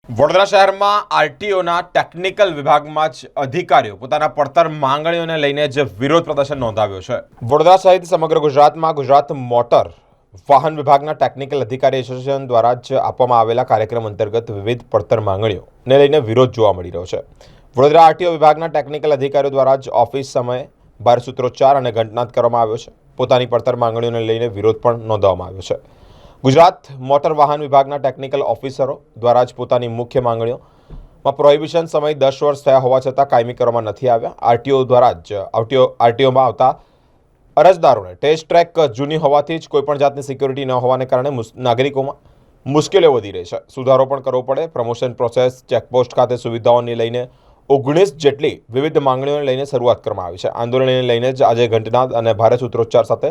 વડોદરા શહેરમાં આરટીઓના ટેકનિકલ વિભાગમાં જ અધિકારીઓ પોતાના પડતર માંગણીઓને લઈને જે વિરોધ પ્રદર્શન નોંધાવ્યો છે। વડોદરા સહિત સમગ્ર ગુજરાતમાં ગુજરાત મોટર વાહન વિભાગના ટેકનિકલ અધિકારી એસોસિએશન દ્વારા જ આપવામાં આવેલા કાર્યક્રમ અંતર્ગત વિવિધ પડતર માંગણીઓને લઈને વિરોધ જોવા મળી રહ્યો છે। વડોદરા આરટીઓ વિભાગના ટેકનિકલ અધિકારીઓ દ્વારા જ ઓફિસ સમયે ભારે સૂત્રોચ્ચાર અને ઘંટનાદ કરવામાં આવ્યો છે। પોતાની પડતર માંગણીઓને લઈને વિરોધ પણ નોંધવામાં આવ્યો છે। ગુજરાત મોટર વાહન વિભાગના ટેકનિકલ ઓફિસરો દ્વારા જ પોતાની મુખ્ય માંગણીઓમાં પ્રોહિબિશન સમય 10 વર્ષ થયા હોવા છતાં કાયમી કરવામાં નથી આવ્યા। આરટીઓ દ્વારા જ આરટીઓમાં આવતા અરજદારોને ટેસ્ટ ટ્રેક જૂની હોવાથી જ કોઈપણ જાતની સિક્યોરિટી ન હોવાને કારણે નાગરિકોમાં મુશ્કેલીઓ વધી રહી છે। સુધારો પણ કરવો પડે। પ્રમોશન પ્રોસેસ, ચેકપોસ્ટ ખાતે સુવિધાઓને લઈને 19 જેટલી વિવિધ માંગણીઓને લઈને શરૂઆત કરવામાં આવી છે। આંદોલનને લઈને જ આજે ઘંટનાદ અને ભારે સૂત્રોચ્ચાર સાથે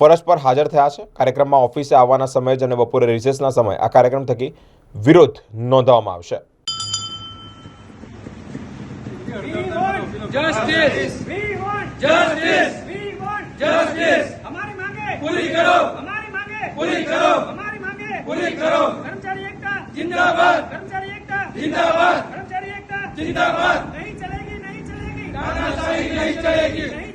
ફરજ પર હાજર થયા છે। કાર્યક્રમમાં ઓફિસે આવવાના સમય જ અને બપોરે રિસેસના સમયે આ કાર્યક્રમ થકી વિરોધ નોંધવામાં આવશે। नहीं चलेगी, नहीं चलेगी, तानाशाही नहीं चलेगी।